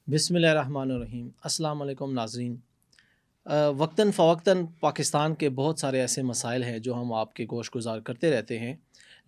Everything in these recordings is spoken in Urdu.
بسم اللہ الرحمن الرحیم۔ السلام علیکم ناظرین۔ وقتاً فوقتاً پاکستان کے بہت سارے ایسے مسائل ہیں جو ہم آپ کے گوش گزار کرتے رہتے ہیں،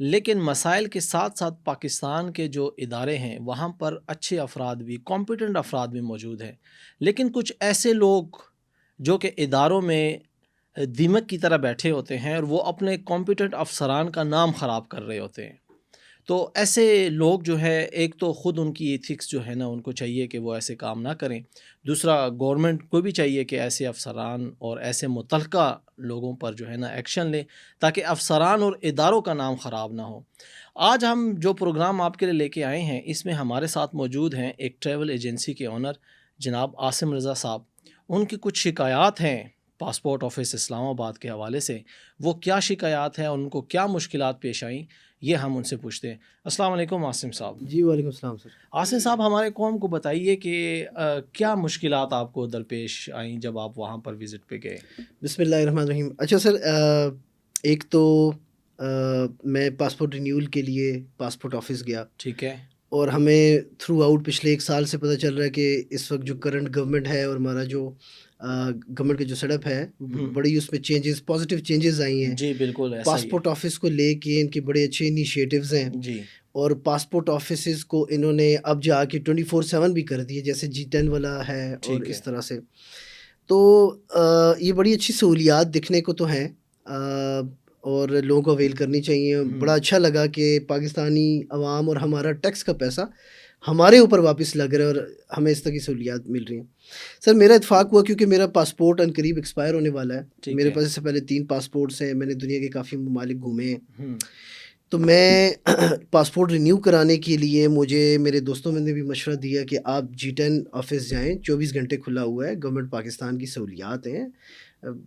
لیکن مسائل کے ساتھ ساتھ پاکستان کے جو ادارے ہیں وہاں پر اچھے افراد بھی، کمپیٹنٹ افراد بھی موجود ہیں، لیکن کچھ ایسے لوگ جو کہ اداروں میں دیمک کی طرح بیٹھے ہوتے ہیں اور وہ اپنے کمپیٹنٹ افسران کا نام خراب کر رہے ہوتے ہیں۔ تو ایسے لوگ جو ہے، ایک تو خود ان کی ایتھکس جو ہے نا ان کو چاہیے کہ وہ ایسے کام نہ کریں، دوسرا گورنمنٹ کو بھی چاہیے کہ ایسے افسران اور ایسے متعلقہ لوگوں پر جو ہے نا ایکشن لے تاکہ افسران اور اداروں کا نام خراب نہ ہو۔ آج ہم جو پروگرام آپ کے لیے لے کے آئے ہیں اس میں ہمارے ساتھ موجود ہیں ایک ٹریول ایجنسی کے اونر جناب عاصم رضا صاحب۔ ان کی کچھ شکایات ہیں پاسپورٹ آفس اسلام آباد کے حوالے سے، وہ کیا شکایات ہیں اور ان کو کیا مشکلات پیش آئیں یہ ہم ان سے پوچھتے ہیں۔ السلام علیکم عاصم صاحب۔ جی وعلیکم السلام سر۔ عاصم صاحب، ہمارے قوم کو بتائیے کہ کیا مشکلات آپ کو درپیش آئیں جب آپ وہاں پر وزٹ پہ گئے؟ بسم اللہ الرحمن الرحیم۔ اچھا سر، ایک تو میں پاسپورٹ رینیول کے لیے پاسپورٹ آفس گیا، ٹھیک ہے، اور ہمیں تھرو آؤٹ پچھلے ایک سال سے پتہ چل رہا ہے کہ اس وقت جو کرنٹ گورنمنٹ ہے اور ہمارا جو گورنمنٹ کا جو سیٹ اپ ہے بڑی اس میں چینجز، پازیٹیو چینجز آئی ہیں۔ جی بالکل ایسا ہی پاسپورٹ آفس کو لے کے ان کے بڑے اچھے انیشیٹوز ہیں، جی اور پاسپورٹ آفیسز کو انہوں نے اب جا کے 24/7 بھی کر دیے، جیسے G10 والا ہے اور اس طرح سے۔ تو یہ بڑی اچھی سہولیات دکھنے کو تو ہیں اور لوگوں کو اویل کرنی چاہیے۔ بڑا اچھا لگا کہ پاکستانی عوام اور ہمارا ٹیکس کا پیسہ ہمارے اوپر واپس لگ رہا ہے اور ہمیں اس طرح کی سہولیات مل رہی ہیں۔ سر میرا اتفاق ہوا کیونکہ میرا پاسپورٹ ان قریب ایکسپائر ہونے والا ہے۔ میرے پاس اس سے پہلے 3 پاسپورٹس ہیں، میں نے دنیا کے کافی ممالک گھومے ہیں۔ تو میں پاسپورٹ رینیو کرانے کے لیے مجھے میرے دوستوں نے بھی مشورہ دیا کہ آپ G10 آفس جائیں، 24 گھنٹے کھلا ہوا ہے، گورنمنٹ پاکستان کی سہولیات ہیں،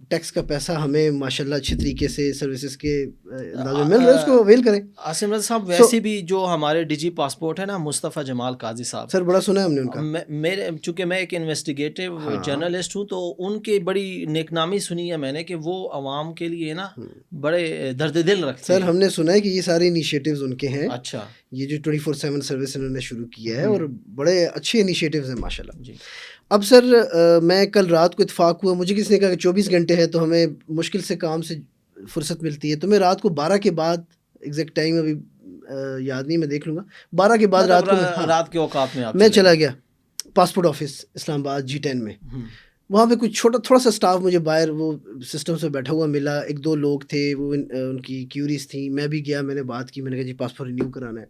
ٹیکس کا پیسہ ہمیں ماشاءاللہ اچھے طریقے سے سروسز کے اندازے مل رہے ہیں، اس کو اویل کریں۔ عاصم رضا صاحب، ویسے بھی جو ہمارے ڈی جی پاسپورٹ ہے نا مصطفیٰ جمال قاضی صاحب، سر بڑا سنا ہے ہم نے ان کا۔ میرے چونکہ میں ایک انویسٹیگیٹو جرنلسٹ ہوں تو ان کی بڑی نیک نامی سنی ہے میں نے کہ وہ عوام کے لیے نا بڑے درد دل رکھتے ہیں۔ سر ہم نے سنا ہے کہ یہ سارے انیشیٹوز ان کے ہیں۔ اچھا، یہ جو 24/7 سروس انہوں نے شروع کیا ہے اور بڑے اچھے انیشیٹوز ہیں ماشاءاللہ۔ جی اب سر میں کل رات کو اتفاق ہوا، مجھے کسی نے کہا کہ 24 گھنٹے ہے تو ہمیں مشکل سے کام سے فرصت ملتی ہے، تو میں رات کو 12 کے بعد، ایگزیکٹ ٹائم ابھی یاد نہیں، میں دیکھ لوں گا، 12 کے بعد رات کے اوقات میں میں چلا گیا پاسپورٹ آفس اسلام آباد G10 میں۔ وہاں پہ کچھ تھوڑا سا سٹاف مجھے باہر وہ سسٹم سے بیٹھا ہوا ملا، 1-2 لوگ تھے، وہ ان کی کیوریز تھیں۔ میں بھی گیا، میں نے بات کی، میں نے کہا جی پاسپورٹ رینیو کرانا ہے۔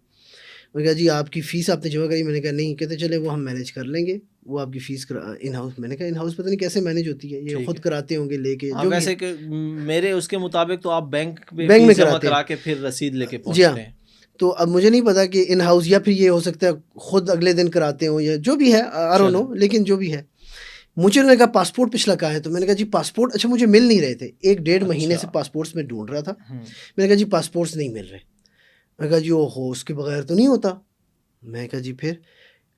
میں نے کہا جی آپ کی فیس آپ نے جمع کری؟ میں نے کہا نہیں۔ کہتے چلے وہ ہم مینیج کر لیں گے، وہ آپ کی فیس ان ہاؤس۔ میں نے کہا ان ہاؤس پتہ نہیں کیسے مینیج ہوتی ہے، یہ خود کراتے ہوں گے لے کے جو ویسے کہ میرے اس کے مطابق تو آپ بینک میں جمع کرا کے پھر رسید لے کے پہنچتے ہیں۔ تو اب مجھے نہیں پتا کہ ان ہاؤس یا پھر یہ ہو سکتا ہے خود اگلے دن کراتے ہوں یا جو بھی ہے، آئی ڈونٹ نو، لیکن جو بھی ہے مجھے انہوں نے کہا پاسپورٹ پچھلا کہاں ہے؟ تو میں نے کہا جی پاسپورٹ، اچھا مجھے مل نہیں رہے تھے، 1-1.5 مہینے سے پاسپورٹس میں ڈھونڈ رہا تھا۔ میں نے کہا جی پاسپورٹس نہیں مل رہے۔ میں نے کہا جی اوہو، اس کے بغیر تو نہیں ہوتا۔ میں نے کہا جی پھر؟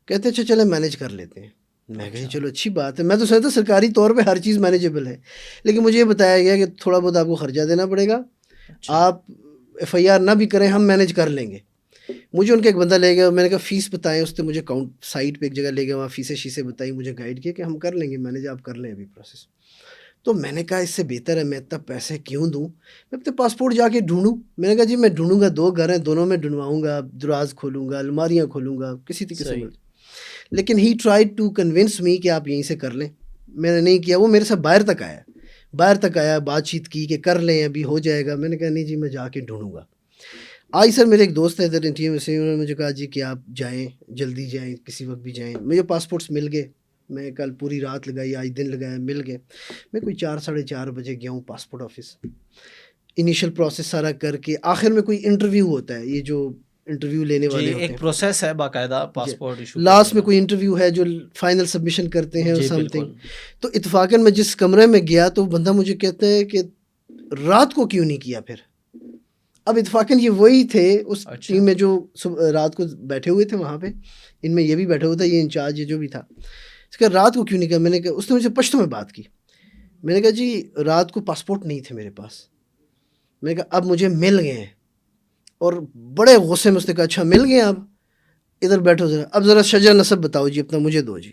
کہتے اچھا چلے مینیج کر لیتے ہیں۔ میں کہا جی چلو اچھی بات ہے، میں تو سمجھتا سرکاری طور پہ ہر چیز مینیجیبل ہے، لیکن مجھے یہ بتایا گیا کہ تھوڑا بہت آپ کو خرچہ دینا پڑے گا، آپ FIR نہ بھی کریں، ہم مینیج کر لیں گے۔ مجھے ان کا ایک بندہ لے گیا، میں نے کہا فیس بتائیں، اس نے مجھے کاؤنٹ سائٹ پہ ایک جگہ لے گیا، وہاں فیسیں شیسیں بتائی، مجھے گائیڈ کیا کہ ہم کر لیں گے مینیج، آپ کر لیں ابھی پروسیس۔ تو میں نے کہا اس سے بہتر ہے میں اتنا پیسے کیوں دوں، میں اپنے پاسپورٹ جا کے ڈھونڈوں۔ میں نے کہا جی میں ڈھونڈوں گا، 2 گھر ہیں، دونوں میں ڈھونڈواؤں گا، دراز کھولوں گا، الماریاں کھولوں گا، کسی طریقے سے مل۔ لیکن ہی ٹرائیڈ ٹو کنونس می کہ آپ یہیں سے کر لیں۔ میں نے نہیں کیا، وہ میرے ساتھ باہر تک آیا، بات چیت کی کہ کر لیں ابھی ہو جائے گا۔ میں نے کہا نہیں جی میں جا کے ڈھونڈوں گا۔ آج سر میرے ایک دوست ہے ادھر انٹیریو میں سے، انہوں نے مجھے کہا جی کہ آپ جائیں، جلدی جائیں، کسی وقت بھی جائیں۔ مجھے پاسپورٹس مل گئے، میں کل پوری رات لگائی، آج دن لگایا، مل گئے۔ میں کوئی 4-4:30 بجے گیا ہوں پاسپورٹ آفس، انیشیل پروسیس سارا کر کے، آخر میں کوئی انٹرویو ہوتا ہے، یہ جو انٹرویو لینے والے ہوتے ہیں، ایک پروسیس ہے باقاعدہ پاسپورٹ ایشو، لاسٹ میں کوئی انٹرویو ہے جو فائنل سبمیشن کرتے ہیں سم تھنگ۔ تو اتفاقاً میں جس کمرے میں گیا تو بندہ مجھے کہتا ہے کہ رات کو کیوں نہیں کیا پھر؟ اب اتفاقاً یہ وہی تھے اس ٹیم میں جو رات کو بیٹھے ہوئے تھے وہاں پہ، ان میں یہ بھی بیٹھا ہوا تھا، یہ انچارج جو بھی تھا۔ اس کا رات کو کیوں نہیں کیا؟ میں نے کہا، اس نے مجھے پشتو میں بات کی۔ میں نے کہا جی رات کو پاسپورٹ نہیں تھے میرے پاس۔ میں نے کہا اب مجھے مل گئے ہیں، اور بڑے غصے میں اس نے کہا اچھا مل گئے، اب ادھر بیٹھو ذرا، اب ذرا شجر نسب بتاؤ جی اپنا، مجھے دو جی۔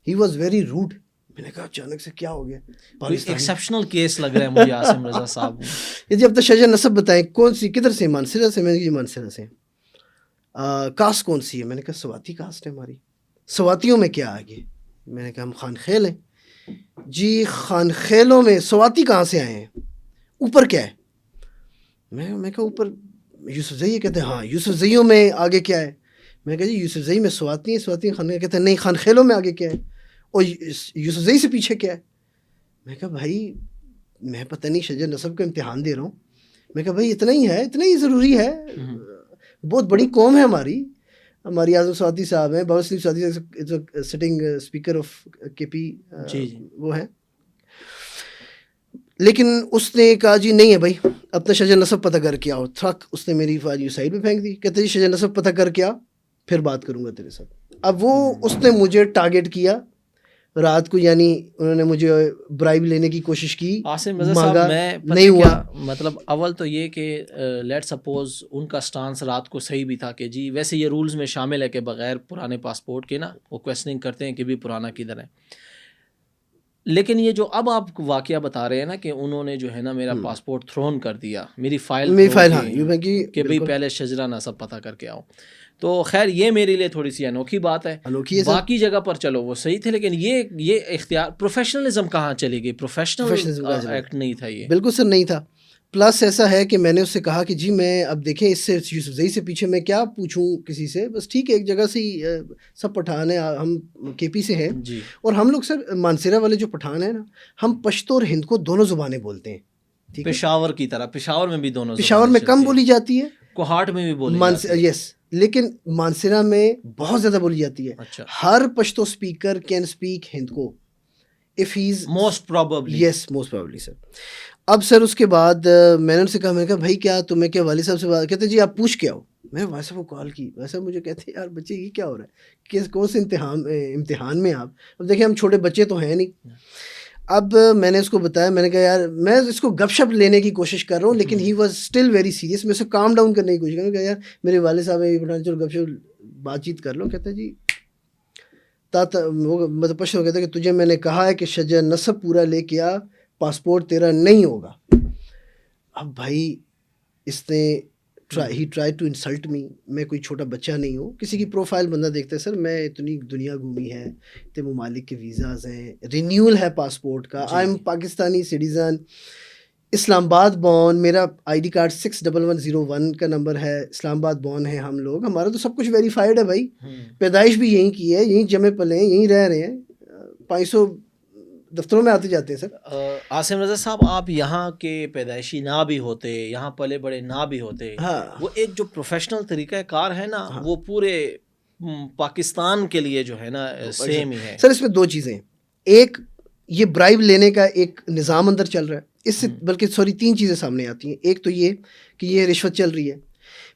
He was very rude. میں نے کہا اچانک سے کیا ہو گیا, ایکسیپشنل کیس لگ رہا ہے مجھے عاصم رضا صاحب. یہ جی اب تو شجر نسب بتائیں کون سی, کدھر سے, مانسرا سے. میں نے کہا جی مانسرا سے. کاسٹ کون سی ہے؟ میں نے کہا سواتی کاسٹ ہے ہماری. سواتیوں میں کیا آگے؟ میں نے کہا ہم خان خیل ہیں. جی خان خیلوں میں سواتی کہاں سے آئے ہیں؟ اوپر کیا ہے؟ میں کہا اوپر یوسف زئی. کہتے ہیں ہاں یوسف زئیوں میں آگے کیا ہے؟ میں کہا جی یوسف زئی میں سواتی ہیں, سواتی خان. کہتے ہیں نہیں خان خیلوں میں آگے کیا ہے, اور یوسف زئی سے پیچھے کیا ہے؟ میں کہا بھائی میں پتہ نہیں شجر نسب کا امتحان دے رہا ہوں. میں کہا بھائی اتنا ہی ہے, اتنا ہی ضروری ہے, بہت بڑی قوم ہے ہماری. ہماری اعظم سعودی صاحب ہیں, بابا سلیم سعودی سٹنگ اسپیکر آف کے پی وہ ہیں. لیکن اس نے کہا جی نہیں ہے بھائی اپنا شجر نسب پتہ کر کے آؤ. تھک اس نے میری فائل یو سائڈ پہ پھینک دی. کہتے جی شجر نسب پتہ کر کے آ پھر بات کروں گا تیرے ساتھ. اب وہ اس نے مجھے ٹارگیٹ کیا رات کو, یعنی انہوں نے مجھے برائب لینے کی کوشش کی. عاصم رضا صاحب میں نہیں ہوا. مطلب اول تو یہ کہ لیٹ سپوز ان کا سٹانس رات کو صحیح بھی تھا کہ جی ویسے یہ رولز میں شامل ہے کہ بغیر پرانے پاسپورٹ کے نا وہ کویسچننگ کرتے ہیں کہ بھی پرانا کدھر ہے. لیکن یہ جو اب آپ واقعہ بتا رہے ہیں نا کہ انہوں نے جو ہے نا میرا پاسپورٹ تھرون کر دیا, میری فائل کہ بھئی پہلے شجرہ نسب پتہ کر کے آؤ. تو خیر یہ میرے لیے تھوڑی سی انوکھی بات ہے. باقی جگہ پر چلو وہ صحیح تھے, لیکن یہ اختیار پروفیشنلزم کہاں چلی گئی؟ پروفیشنل ایکٹ نہیں تھا یہ. بالکل سر نہیں تھا. پلس ایسا ہے کہ میں نے اس سے کہا کہ جی میں اب دیکھیں اس سے یوسف زئی سے پیچھے میں کیا پوچھوں کسی سے, بس ٹھیک ہے ایک جگہ سے سب پٹھان ہیں, ہم کے پی سے ہیں جی. اور ہم لوگ سر مانسیرا والے جو پٹھان ہیں نا, ہم پشتو اور ہند کو دونوں زبانیں بولتے ہیں. پشاور کی طرح پشاور میں بھی دونوں, پشاور میں کم بولی جاتی ہے, کوہاٹ میں بھی بولی جاتی ہے. یس, لیکن مانسیرا میں بہت زیادہ بولی جاتی ہے. اچھا. ہر پشتو اسپیکر کین اسپیک ہند کو if he is most probably. yes most probably sir. اب سر اس کے بعد میں نے ان سے کہا, میں نے کہا بھائی کیا تمہیں کیا والد صاحب سے بات, کہتے جی آپ پوچھ کے آؤ. میں والد صاحب کو کال کی, ویسے مجھے کہتے یار بچے یہ کیا ہو رہا ہے, کہ کون سے امتحان میں آپ. اب دیکھیں ہم چھوٹے بچے تو ہیں نہیں. اب میں نے اس کو بتایا, میں نے کہا یار میں اس کو گپ شپ لینے کی کوشش کر رہا ہوں, لیکن he was still very serious. میں اسے کام ڈاؤن کرنے کی کوشش کر رہا ہوں. کہا یار میرے والد صاحب یہ بتانا چلو گپ شپ بات چیت کر لو. کہتا جی وہ مطلب پشتو کہتا ہے کہ تجھے میں نے کہا ہے کہ شجر نسب پورا لے کے آ, پاسپورٹ تیرا نہیں ہوگا. اب بھائی اس نے ہی ٹرائی ٹو انسلٹ می. میں کوئی چھوٹا بچہ نہیں ہوں. کسی کی پروفائل بندہ دیکھتا ہے سر میں اتنی دنیا گھومی ہے, اتنے ممالک کے ویزاز ہیں, رینیول ہے پاسپورٹ کا, آئی ایم پاکستانی سٹیزن, اسلام آباد بورن, میرا آئی ڈی کارڈ 61101 کا نمبر ہے, اسلام آباد بورن ہے ہم لوگ, ہمارا تو سب کچھ ویریفائڈ ہے بھائی. پیدائش بھی یہیں کی ہے, یہیں جمے پلے ہیں, یہیں رہ رہے ہیں, 500 دفتروں میں آتے جاتے ہیں سر. عاصم رضا صاحب آپ یہاں کے پیدائشی نہ بھی ہوتے, یہاں پلے بڑے نہ بھی ہوتے, وہ ایک جو پروفیشنل طریقہ کار ہے نا وہ پورے پاکستان کے لیے جو ہے نا سیم ہی ہے. سر اس میں دو چیزیں, ایک یہ برائب لینے کا ایک نظام اندر چل رہا ہے, اس سے بلکہ سوری 3 چیزیں سامنے آتی ہیں. ایک تو یہ کہ یہ رشوت چل رہی ہے,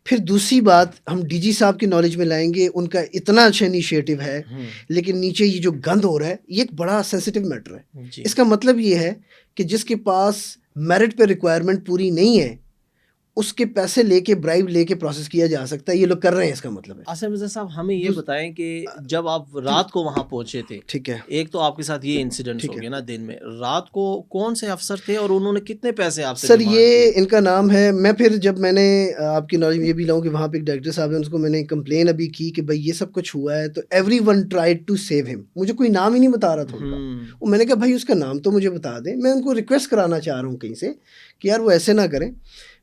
پھر دوسری بات ہم ڈی جی صاحب کی نالج میں لائیں گے, ان کا اتنا اچھا انیشیٹو ہے, لیکن نیچے یہ جو گند ہو رہا ہے یہ ایک بڑا سینسٹیو میٹر ہے. اس کا مطلب یہ ہے کہ جس کے پاس میرٹ پہ ریکوائرمنٹ پوری نہیں ہے اس کے پیسے لے کے برائب لے کے پروسیس کیا جا سکتا ہے. یہ لوگ کر رہے ہیں, اس کا مطلب ہے. عاصم رضا صاحب ہمیں یہ بتائیں کہ جب آپ رات کو وہاں پہنچے تھے, ٹھیک ہے, ایک تو آپ کے ساتھ یہ انسیڈنٹ ہو گیا نا دن میں, رات کو کون سے افسر تھے اور انہوں نے کتنے پیسے آپ سے؟ سر یہ ان کا نام ہے, میں پھر جب میں نے آپ کی نالج میں یہ بھی لاؤں کہ وہاں پہ ایک ڈائریکٹر صاحب ہیں, اس کو میں نے کمپلین ابھی کی کہ بھائی یہ سب کچھ ہوا ہے, تو everyone tried to save ہم. مجھے کوئی نام ہی نہیں بتا رہا تھا ان کا, اور میں نے کہا بھائی اس کا نام تو مجھے بتا دیں, میں ان کو ریکویسٹ کرانا چاہ رہا ہوں کہیں سے کہ یار وہ ایسے نہ کریں.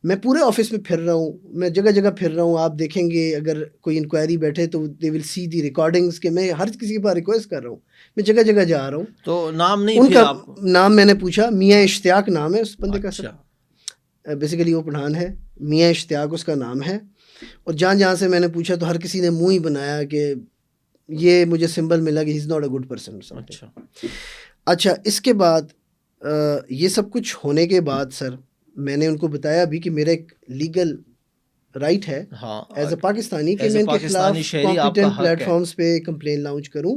میں پورے آفس میں پھر رہا ہوں, میں جگہ جگہ پھر رہا ہوں, آپ دیکھیں گے اگر کوئی انکوائری بیٹھے تو دے ول سی دی ریکارڈنگس کہ میں ہر کسی کے پاس ریکویسٹ کر رہا ہوں, میں جگہ جگہ جا رہا ہوں. تو نام نہیں ان کا نام میں نے پوچھا, میاں اشتیاق نام ہے اس بندے کا. بیسیکلی وہ پٹھان ہے, میاں اشتیاق اس کا نام ہے. اور جہاں سے میں نے پوچھا تو ہر کسی نے منہ ہی بنایا کہ یہ مجھے سمبل ملا کہ he is not a good person. اچھا اس کے بعد یہ سب کچھ ہونے کے بعد سر میں نے ان کو بتایا ابھی کہ میرا ایک لیگل رائٹ ہے ایز اے پاکستانی کہ میں ان کے خلاف کمپیٹنٹ پلیٹ فارمز پہ کمپلین لانچ کروں,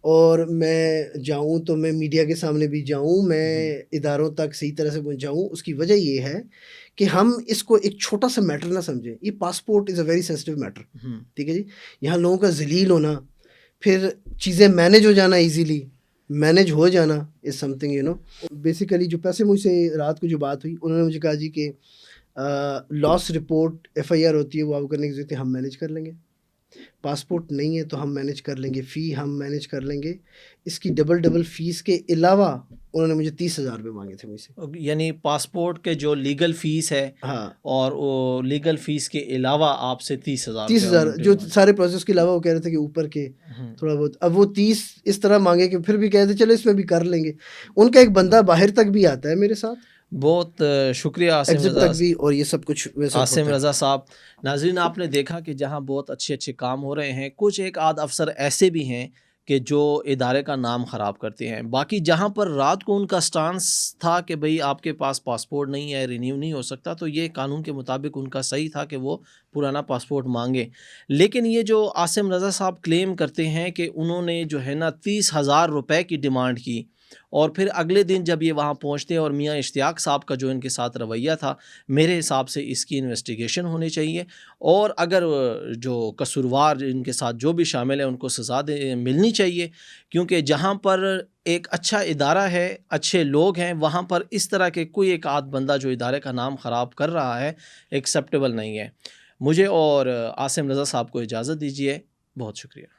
اور میں جاؤں تو میں میڈیا کے سامنے بھی جاؤں, میں اداروں تک صحیح طرح سے پہنچاؤں. اس کی وجہ یہ ہے کہ ہم اس کو ایک چھوٹا سا میٹر نہ سمجھیں. یہ passport is a very sensitive matter, ٹھیک ہے جی. یہاں لوگوں کا ذلیل ہونا, پھر چیزیں مینیج ہو جانا ایزیلی، مینیج ہو جانا is something you know. Basically جو پیسے مجھ سے رات کو جو بات ہوئی، انہوں نے مجھے کہا جی کہ لاس رپورٹ FIR ہوتی ہے وہ آپ کرنے کی ضرورت ہے، ہم مینیج کر لیں گے. پاسپورٹ نہیں ہے تو ہم مینیج کر لیں گے، فی ہم مینیج کر لیں گے. اس کی ڈبل فیس کے علاوہ انہوں نے مجھے 30,000 روپے مانگے تھے مجھ سے. یعنی پاسپورٹ کے جو لیگل فیس ہے ہاں، اور وہ لیگل فیس کے علاوہ آپ سے 30,000 30,000 جو سارے پروسیس کے علاوہ وہ کہہ رہے تھے کہ اوپر کے تھوڑا بہت. اب وہ 30 اس طرح مانگے کہ پھر بھی کہتے چلو اس میں بھی کر لیں گے. ان کا ایک بندہ باہر تک بھی آتا ہے میرے ساتھ، بہت شکریہ عاصم ایگزٹ رضا تک بھی، اور یہ سب کچھ ویسا عاصم ہوتا ہے. رضا صاحب. ناظرین، آپ نے دیکھا کہ جہاں بہت اچھے اچھے کام ہو رہے ہیں، کچھ ایک آدھ افسر ایسے بھی ہیں کہ جو ادارے کا نام خراب کرتے ہیں. باقی جہاں پر رات کو ان کا سٹانس تھا کہ بھئی آپ کے پاس پاسپورٹ نہیں ہے، رینیو نہیں ہو سکتا، تو یہ قانون کے مطابق ان کا صحیح تھا کہ وہ پرانا پاسپورٹ مانگے. لیکن یہ جو عاصم رضا صاحب کلیم کرتے ہیں کہ انہوں نے جو ہے نا 30,000 روپے کی ڈیمانڈ کی، اور پھر اگلے دن جب یہ وہاں پہنچتے ہیں اور میاں اشتیاق صاحب کا جو ان کے ساتھ رویہ تھا، میرے حساب سے اس کی انویسٹیگیشن ہونی چاہیے، اور اگر جو قصوروار ان کے ساتھ جو بھی شامل ہیں ان کو سزا ملنی چاہیے، کیونکہ جہاں پر ایک اچھا ادارہ ہے، اچھے لوگ ہیں، وہاں پر اس طرح کے کوئی ایک آدھ بندہ جو ادارے کا نام خراب کر رہا ہے ایکسیپٹیبل نہیں ہے. مجھے اور عاصم رضا صاحب کو اجازت دیجیے. بہت شکریہ.